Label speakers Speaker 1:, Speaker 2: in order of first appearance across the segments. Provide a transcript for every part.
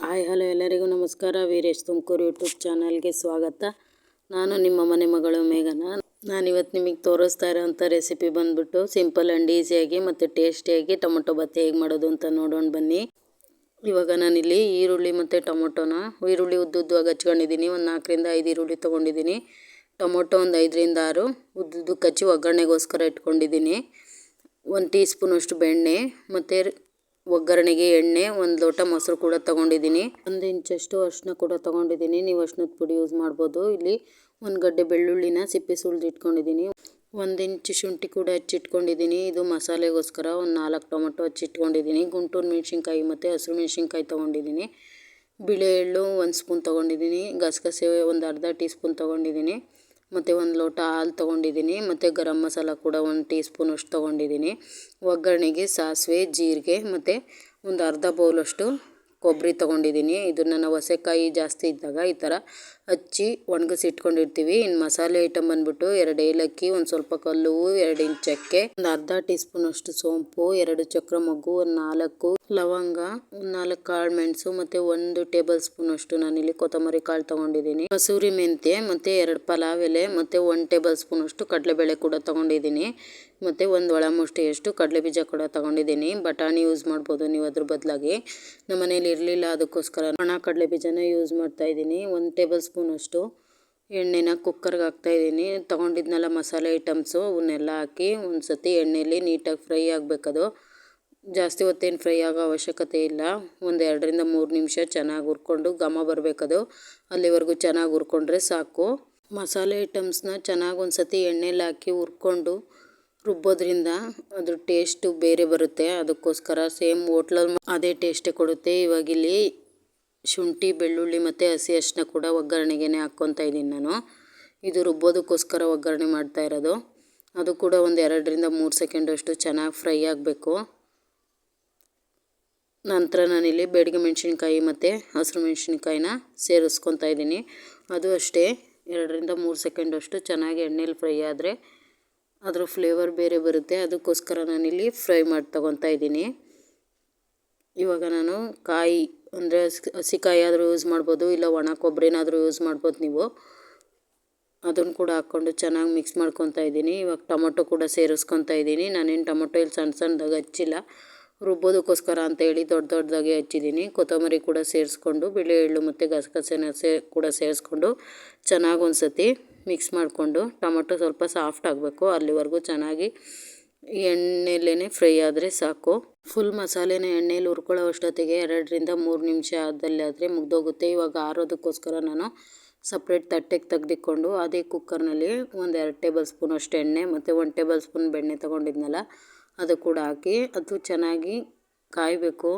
Speaker 1: Hi hello ಎಲ್ಲರಿಗೂ ನಮಸ್ಕಾರ. Veeresh Tumakuru YouTube ಚಾನಲ್ಗೆ ಸ್ವಾಗತ. ನಾನು ನಿಮ್ಮ ಮನೆ ಮಗಳು ಮೇಘನ. ನಾನಿವತ್ತು ನಿಮಗೆ ತೋರಿಸ್ತಾ ಇರೋವಂಥ ರೆಸಿಪಿ ಬಂದುಬಿಟ್ಟು ಸಿಂಪಲ್ ಆ್ಯಂಡ್ ಈಸಿಯಾಗಿ ಮತ್ತು ಟೇಸ್ಟಿಯಾಗಿ ಟೊಮೊಟೊ ಬಾತ್ ಹೇಗೆ ಮಾಡೋದು ಅಂತ ನೋಡೋಣ ಬನ್ನಿ. ಇವಾಗ ನಾನಿಲ್ಲಿ ಈರುಳ್ಳಿ ಮತ್ತು ಟೊಮೊಟೊನ ಈರುಳ್ಳಿ ಉದ್ದುದ್ದವಾಗಿ ಹಚ್ಕೊಂಡಿದ್ದೀನಿ. ಒಂದು 4ರಿಂದ 5 ಈರುಳ್ಳಿ ತೊಗೊಂಡಿದ್ದೀನಿ. ಟೊಮೊಟೊ ಒಂದು 5ರಿಂದ 6 ಉದ್ದುದ್ದಕ್ಕೆ ಹಚ್ಚಿ ಒಗ್ಗರಣೆಗೋಸ್ಕರ ಇಟ್ಕೊಂಡಿದ್ದೀನಿ. 1 ಟೀ ಸ್ಪೂನಷ್ಟು ಬೆಣ್ಣೆ ಮತ್ತು ಒಗ್ಗರಣೆಗೆ ಎಣ್ಣೆ, 1 ಲೋಟ ಮೊಸರು ಕೂಡ ತೊಗೊಂಡಿದ್ದೀನಿ. 1 ಇಂಚಷ್ಟು ಅರಿಶಿನ ಕೂಡ ತೊಗೊಂಡಿದ್ದೀನಿ. ನೀವು ಅರಿಶಿನದ ಪುಡಿ ಯೂಸ್ ಮಾಡ್ಬೋದು. ಇಲ್ಲಿ 1 ಗಡ್ಡೆ ಬೆಳ್ಳುಳ್ಳಿನ ಸಿಪ್ಪೆ ಸುಲಿದು ಇಟ್ಕೊಂಡಿದ್ದೀನಿ. 1 ಇಂಚು ಶುಂಠಿ ಕೂಡ ಹಚ್ಚಿಟ್ಕೊಂಡಿದ್ದೀನಿ. ಇದು ಮಸಾಲೆಗೋಸ್ಕರ. 1 4 ಟೊಮೊಟೊ ಹಚ್ಚಿಟ್ಕೊಂಡಿದ್ದೀನಿ. ಗುಂಟೂರು ಮೆಣಸಿನ್ಕಾಯಿ ಮತ್ತು ಹಸಿರು ಮೆಣಸಿನ್ಕಾಯಿ ತೊಗೊಂಡಿದ್ದೀನಿ. ಬಿಳಿ ಎಳ್ಳು 1 ಸ್ಪೂನ್ ತೊಗೊಂಡಿದ್ದೀನಿ. ಗಸಗಸೆ ಒಂದು ಅರ್ಧ ಟೀ ಸ್ಪೂನ್ ತೊಗೊಂಡಿದ್ದೀನಿ. ಮತ್ತು 1 ಲೋಟ ಹಾಲು ತೊಗೊಂಡಿದ್ದೀನಿ. ಮತ್ತು ಗರಂ ಮಸಾಲ ಕೂಡ 1 ಟೀ ಸ್ಪೂನಷ್ಟು ತೊಗೊಂಡಿದ್ದೀನಿ. ಒಗ್ಗರಣೆಗೆ ಸಾಸಿವೆ, ಜೀರಿಗೆ ಮತ್ತು ಒಂದು ಅರ್ಧ ಬೌಲಷ್ಟು ಕೊಬ್ಬರಿ ತೊಗೊಂಡಿದ್ದೀನಿ. ಇದನ್ನು ನಾವು ಹಸೆಕಾಯಿ ಜಾಸ್ತಿ ಇದ್ದಾಗ ಈ ಥರ ಹಚ್ಚಿ ಒಣಗಿಸಿ ಇಟ್ಕೊಂಡಿರ್ತೀವಿ. ಇನ್ನು ಮಸಾಲೆ ಐಟಮ್ ಬಂದುಬಿಟ್ಟು 2 ಏಲಕ್ಕಿ, ಒಂದು ಸ್ವಲ್ಪ ಕಲ್ಲು, 2 ಇಂಚು ಚಕ್ಕೆ, ಒಂದು ಅರ್ಧ ಟೀ ಸ್ಪೂನಷ್ಟು ಸೋಂಪು, 2 ಚಕ್ರ ಮೊಗ್ಗು, ಒಂದು 4 ಲವಂಗ, ಒಂದು 4 ಕಾಳು ಮೆಣಸು ಮತ್ತು 1 ಟೇಬಲ್ ಸ್ಪೂನಷ್ಟು ನಾನಿಲ್ಲಿ ಕೊತ್ತಂಬರಿ ಕಾಳು ತೊಗೊಂಡಿದ್ದೀನಿ. ಕಸೂರಿ ಮೆಂತ್ಯ ಮತ್ತು 2 ಪಲಾವ್ ಎಲೆ ಮತ್ತು 1 ಟೇಬಲ್ ಸ್ಪೂನಷ್ಟು ಕಡಲೆಬೇಳೆ ಕೂಡ ತೊಗೊಂಡಿದ್ದೀನಿ. ಮತ್ತು 1 ಒಳ ಮುಷ್ಟಿಯಷ್ಟು ಕಡಲೆ ಬೀಜ ಕೂಡ ತೊಗೊಂಡಿದ್ದೀನಿ. ಬಟಾಣಿ ಯೂಸ್ ಮಾಡ್ಬೋದು ನೀವು ಅದ್ರ ಬದಲಾಗಿ. ನಮ್ಮ ಮನೇಲಿ ಇರಲಿಲ್ಲ, ಅದಕ್ಕೋಸ್ಕರ ಒಣ ಕಡಲೆ ಬೀಜನ ಯೂಸ್ ಮಾಡ್ತಾಯಿದ್ದೀನಿ. 1 ಟೇಬಲ್ ಸ್ಪೂನಷ್ಟು ಎಣ್ಣೆನ ಕುಕ್ಕರ್ಗೆ ಹಾಕ್ತಾಯಿದ್ದೀನಿ. ತೊಗೊಂಡಿದ್ನೆಲ್ಲ ಮಸಾಲೆ ಐಟಮ್ಸು ಅವನ್ನೆಲ್ಲ ಹಾಕಿ ಒಂದು ಸತಿ ಎಣ್ಣೆಯಲ್ಲಿ ನೀಟಾಗಿ ಫ್ರೈ ಆಗಬೇಕದು. ಜಾಸ್ತಿ ಹೊತ್ತೇನು ಫ್ರೈ ಆಗೋ ಅವಶ್ಯಕತೆ ಇಲ್ಲ. ಒಂದು 2ರಿಂದ 3 ನಿಮಿಷ ಚೆನ್ನಾಗಿ ಹುರ್ಕೊಂಡು ಘಮ ಬರಬೇಕದು. ಅಲ್ಲಿವರೆಗೂ ಚೆನ್ನಾಗಿ ಹುರ್ಕೊಂಡ್ರೆ ಸಾಕು. ಮಸಾಲೆ ಐಟಮ್ಸ್ನ ಚೆನ್ನಾಗಿ ಒಂದು ಸತಿ ಎಣ್ಣೆಲಿ ಹಾಕಿ ಹುರ್ಕೊಂಡು ರುಬ್ಬೋದ್ರಿಂದ ಅದ್ರ ಟೇಸ್ಟು ಬೇರೆ ಬರುತ್ತೆ. ಅದಕ್ಕೋಸ್ಕರ ಸೇಮ್ ಹೋಟ್ಲಲ್ಲಿ ಅದೇ ಟೇಸ್ಟೇ ಕೊಡುತ್ತೆ. ಇವಾಗಿಲ್ಲಿ ಶುಂಠಿ, ಬೆಳ್ಳುಳ್ಳಿ ಮತ್ತು ಹಸಿ ಅರಿಶಿನ ಕೂಡ ಒಗ್ಗರಣೆಗೆ ಹಾಕ್ಕೊತಾ ಇದ್ದೀನಿ ನಾನು. ಇದು ರುಬ್ಬೋದಕ್ಕೋಸ್ಕರ ಒಗ್ಗರಣೆ ಮಾಡ್ತಾ ಇರೋದು. ಅದು ಕೂಡ ಒಂದು 2ರಿಂದ 3 ಸೆಕೆಂಡಷ್ಟು ಚೆನ್ನಾಗಿ ಫ್ರೈ ಆಗಬೇಕು. ನಂತರ ನಾನಿಲ್ಲಿ ಬೇಡಿಗೆ ಮೆಣಸಿನ್ಕಾಯಿ ಮತ್ತು ಹಸಿರು ಮೆಣಸಿನ್ಕಾಯಿನ ಸೇರಿಸ್ಕೊತಾ ಇದ್ದೀನಿ. ಅದು ಅಷ್ಟೇ 2ರಿಂದ 3 ಸೆಕೆಂಡಷ್ಟು ಚೆನ್ನಾಗಿ ಎಣ್ಣೆಲಿ ಫ್ರೈ ಆದರೆ ಅದ್ರ ಫ್ಲೇವರ್ ಬೇರೆ ಬರುತ್ತೆ. ಅದಕ್ಕೋಸ್ಕರ ನಾನಿಲ್ಲಿ ಫ್ರೈ ಮಾಡಿ ತೊಗೊತಾ ಇದ್ದೀನಿ. ಇವಾಗ ನಾನು ಕಾಯಿ ಅಂದರೆ ಹಸಿಕಾಯಿ ಆದರೂ ಯೂಸ್ ಮಾಡ್ಬೋದು, ಇಲ್ಲ ಒಣ ಕೊಬ್ಬರಿನಾದರೂ ಯೂಸ್ ಮಾಡ್ಬೋದು ನೀವು. ಅದನ್ನು ಕೂಡ ಹಾಕ್ಕೊಂಡು ಚೆನ್ನಾಗಿ ಮಿಕ್ಸ್ ಮಾಡ್ಕೊತಾ ಇದ್ದೀನಿ. ಇವಾಗ ಟೊಮೊಟೊ ಕೂಡ ಸೇರಿಸ್ಕೊತಾ ಇದ್ದೀನಿ. ನಾನೇನು ಟೊಮೊಟೊ ಇಲ್ಲಿ ಸಣ್ಣ ಸಣ್ಣದಾಗಿ ಹಚ್ಚಿಲ್ಲ, ರುಬ್ಬೋದಕ್ಕೋಸ್ಕರ ಅಂತೇಳಿ ದೊಡ್ಡದಾಗೆ ಹಚ್ಚಿದ್ದೀನಿ. ಕೊತ್ತಂಬರಿ ಕೂಡ ಸೇರಿಸ್ಕೊಂಡು ಬಿಳಿ ಎಳ್ಳು ಮತ್ತು ಗಸಗಸೆನ ಕೂಡ ಸೇರಿಸ್ಕೊಂಡು ಚೆನ್ನಾಗಿ ಒಂದು ಸತಿ ಮಿಕ್ಸ್ ಮಾಡಿಕೊಂಡು ಟೊಮೊಟೊ ಸ್ವಲ್ಪ ಸಾಫ್ಟ್ ಆಗಬೇಕು, ಅಲ್ಲಿವರೆಗೂ ಚೆನ್ನಾಗಿ ಎಣ್ಣೆಲೇ ಫ್ರೈ ಆದರೆ ಸಾಕು. ಫುಲ್ ಮಸಾಲೆನ ಎಣ್ಣೆಲಿ ಹುರ್ಕೊಳ್ಳೋ ಅಷ್ಟೊತ್ತಿಗೆ 2ರಿಂದ 3 ನಿಮಿಷ ಆದಲ್ಲಾದರೆ ಮುಗ್ದೋಗುತ್ತೆ. ಇವಾಗ ಆರೋದಕ್ಕೋಸ್ಕರ ನಾನು ಸಪ್ರೇಟ್ ತಟ್ಟೆಗೆ ತೆಗೆದುಕೊಂಡು ಅದೇ ಕುಕ್ಕರ್ನಲ್ಲಿ ಒಂದು 2 ಟೇಬಲ್ ಸ್ಪೂನಷ್ಟು ಎಣ್ಣೆ ಮತ್ತು 1 ಟೇಬಲ್ ಸ್ಪೂನ್ ಬೆಣ್ಣೆ ತೊಗೊಂಡಿದ್ನಲ್ಲ ಅದು ಕೂಡ ಹಾಕಿ ಅದು ಚೆನ್ನಾಗಿ ಕಾಯಬೇಕು.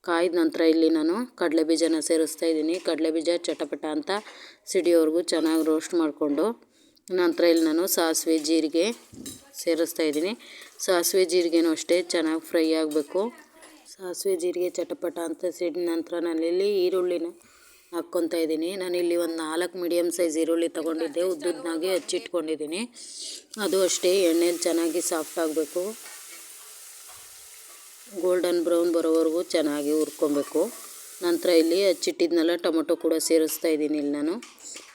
Speaker 1: ಕಾಯ್ದ ನಂತರ ಇಲ್ಲಿ ನಾನು ಕಡಲೆ ಬೀಜನ ಸೇರಿಸ್ತಾ ಇದ್ದೀನಿ. ಕಡಲೆ ಬೀಜ ಚಟಪಟ ಅಂತ ಸಿಡಿಯೋವರೆಗೂ ಚೆನ್ನಾಗಿ ರೋಸ್ಟ್ ಮಾಡಿಕೊಂಡು ನಂತರ ಇಲ್ಲಿ ನಾನು ಸಾಸಿವೆ, ಜೀರಿಗೆ ಸೇರಿಸ್ತಾ ಇದ್ದೀನಿ. ಸಾಸಿವೆ ಜೀರಿಗೆನೂ ಅಷ್ಟೇ ಚೆನ್ನಾಗಿ ಫ್ರೈ ಆಗಬೇಕು. ಸಾಸಿವೆ ಜೀರಿಗೆ ಚಟಪಟ ಅಂತ ಸಿಡಿದ ನಂತರ ನಾನಿಲ್ಲಿ ಈರುಳ್ಳಿನ ಹಾಕ್ಕೊತಾ ಇದ್ದೀನಿ. ನಾನಿಲ್ಲಿ ಒಂದು 4 ಮೀಡಿಯಮ್ ಸೈಜ್ ಈರುಳ್ಳಿ ತೊಗೊಂಡಿದ್ದೆ, ಉದ್ದುದ್ದಾಗೆ ಹಚ್ಚಿಟ್ಕೊಂಡಿದ್ದೀನಿ. ಅದು ಅಷ್ಟೇ ಎಣ್ಣೆಲಿ ಚೆನ್ನಾಗಿ ಸಾಫ್ಟ್ ಆಗಬೇಕು. ಗೋಲ್ಡನ್ ಬ್ರೌನ್ ಬರೋವರೆಗೂ ಚೆನ್ನಾಗಿ ಹುರ್ಕೊಬೇಕು. ನಂತರ ಇಲ್ಲಿ ಹಚ್ಚಿಟ್ಟಿದ್ನೆಲ್ಲ ಟೊಮೊಟೊ ಕೂಡ ಸೇರಿಸ್ತಾ ಇದ್ದೀನಿ. ಇಲ್ಲಿ ನಾನು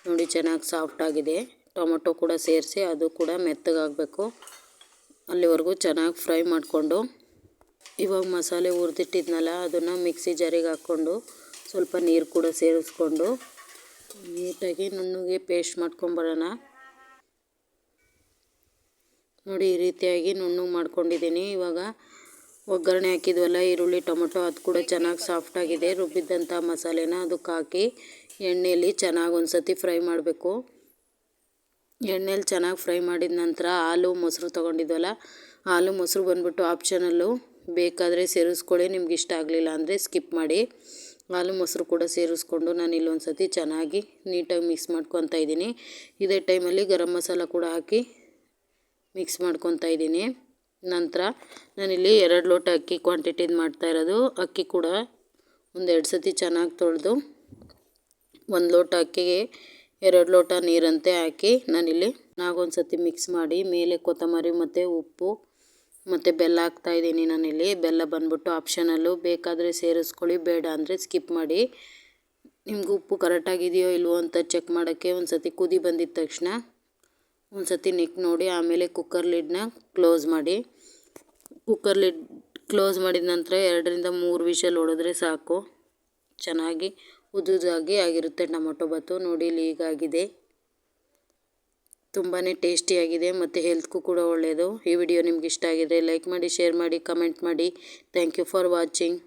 Speaker 1: ನೋಡಿ ಚೆನ್ನಾಗಿ ಸಾಫ್ಟ್ ಆಗಿದೆ. ಟೊಮೊಟೊ ಕೂಡ ಸೇರಿಸಿ ಅದು ಕೂಡ ಮೆತ್ತಗಾಗಬೇಕು, ಅಲ್ಲಿವರೆಗೂ ಚೆನ್ನಾಗಿ ಫ್ರೈ ಮಾಡಿಕೊಂಡು ಇವಾಗ ಮಸಾಲೆ ಹುರಿದಿಟ್ಟಿದ್ನಲ್ಲ ಅದನ್ನು ಮಿಕ್ಸಿ ಜಾರಿಗೆ ಹಾಕ್ಕೊಂಡು ಸ್ವಲ್ಪ ನೀರು ಕೂಡ ಸೇರಿಸ್ಕೊಂಡು ನೀಟಾಗಿ ನುಣ್ಣಗೆ ಪೇಸ್ಟ್ ಮಾಡ್ಕೊಂಬರೋಣ. ನೋಡಿ ಈ ರೀತಿಯಾಗಿ ನುಣ್ಣಗೆ ಮಾಡ್ಕೊಂಡಿದ್ದೀನಿ. ಇವಾಗ ಒಗ್ಗರಣೆ ಹಾಕಿದ್ವಲ್ಲ ಈರುಳ್ಳಿ ಟೊಮೊಟೊ ಅದು ಕೂಡ ಚೆನ್ನಾಗಿ ಸಾಫ್ಟಾಗಿದೆ. ರುಬ್ಬಿದ್ದಂಥ ಮಸಾಲೆನ ಅದಕ್ಕೆ ಹಾಕಿ ಎಣ್ಣೆಯಲ್ಲಿ ಚೆನ್ನಾಗಿ ಒಂದು ಸತಿ ಫ್ರೈ ಮಾಡಬೇಕು. ಎಣ್ಣೆಲಿ ಚೆನ್ನಾಗಿ ಫ್ರೈ ಮಾಡಿದ ನಂತರ ಹಾಲು ಮೊಸರು ತೊಗೊಂಡಿದ್ವಲ್ಲ, ಹಾಲು ಮೊಸರು ಬಂದುಬಿಟ್ಟು ಆಪ್ಷನಲ್ಲು, ಬೇಕಾದರೆ ಸೇರಿಸ್ಕೊಳ್ಳಿ, ನಿಮ್ಗೆ ಇಷ್ಟ ಆಗಲಿಲ್ಲ ಅಂದರೆ ಸ್ಕಿಪ್ ಮಾಡಿ. ಹಾಲು ಮೊಸರು ಕೂಡ ಸೇರಿಸ್ಕೊಂಡು ನಾನು ಇಲ್ಲೊಂದು ಸತಿ ಚೆನ್ನಾಗಿ ನೀಟಾಗಿ ಮಿಕ್ಸ್ ಮಾಡ್ಕೊತಾ ಇದ್ದೀನಿ. ಇದೇ ಟೈಮಲ್ಲಿ ಗರಂ ಮಸಾಲ ಕೂಡ ಹಾಕಿ ಮಿಕ್ಸ್ ಮಾಡ್ಕೊತಾ ಇದ್ದೀನಿ. ನಂತರ ನಾನಿಲ್ಲಿ 2 ಲೋಟ ಅಕ್ಕಿ ಕ್ವಾಂಟಿಟಿದು ಮಾಡ್ತಾಯಿರೋದು. ಅಕ್ಕಿ ಕೂಡ ಒಂದು 2 ಸತಿ ಚೆನ್ನಾಗಿ ತೊಳೆದು 1 ಲೋಟ ಅಕ್ಕಿಗೆ 2 ಲೋಟ ನೀರಂತೆ ಹಾಕಿ ನಾನಿಲ್ಲಿ ನಾಗೊಂದು ಸತಿ ಮಿಕ್ಸ್ ಮಾಡಿ ಮೇಲೆ ಕೊತ್ತಂಬರಿ ಮತ್ತು ಉಪ್ಪು ಮತ್ತು ಬೆಲ್ಲ ಹಾಕ್ತಾಯಿದ್ದೀನಿ ನಾನಿಲ್ಲಿ. ಬೆಲ್ಲ ಬಂದ್ಬಿಟ್ಟು ಆಪ್ಷನಲ್ಲು, ಬೇಕಾದರೆ ಸೇರಿಸ್ಕೊಳ್ಳಿ, ಬೇಡ ಅಂದರೆ ಸ್ಕಿಪ್ ಮಾಡಿ. ನಿಮ್ಗೆ ಉಪ್ಪು ಕರೆಕ್ಟಾಗಿದೆಯೋ ಇಲ್ವೋ ಅಂತ ಚೆಕ್ ಮಾಡೋಕ್ಕೆ ಒಂದು ಸತಿ ಕುದಿ ಬಂದಿದ್ದ ತಕ್ಷಣ ಒಂದು ಸತಿ ನಿಕ್ ನೋಡಿ, ಆಮೇಲೆ ಕುಕ್ಕರ್ ಲಿಡ್ನ ಕ್ಲೋಸ್ ಮಾಡಿ. ಕುಕ್ಕರ್ ಲಿಡ್ ಕ್ಲೋಸ್ ಮಾಡಿದ ನಂತರ 2-3 ವಿಷಲ್ ಹೊಡೆದ್ರೆ ಸಾಕು. ಚೆನ್ನಾಗಿ ಉದುದಾಗಿ ಆಗಿರುತ್ತೆ ಟೊಮೊಟೊ ಬಾತು. ನೋಡಿ ಇಲ್ಲಿ ಹೀಗಾಗಿದೆ. ತುಂಬಾ ಟೇಸ್ಟಿಯಾಗಿದೆ ಮತ್ತು ಹೆಲ್ತ್ಗೂ ಕೂಡ ಒಳ್ಳೆಯದು. ಈ ವಿಡಿಯೋ ನಿಮ್ಗೆ ಇಷ್ಟ ಆಗಿದರೆ ಲೈಕ್ ಮಾಡಿ, ಶೇರ್ ಮಾಡಿ, ಕಮೆಂಟ್ ಮಾಡಿ. Thank you for watching.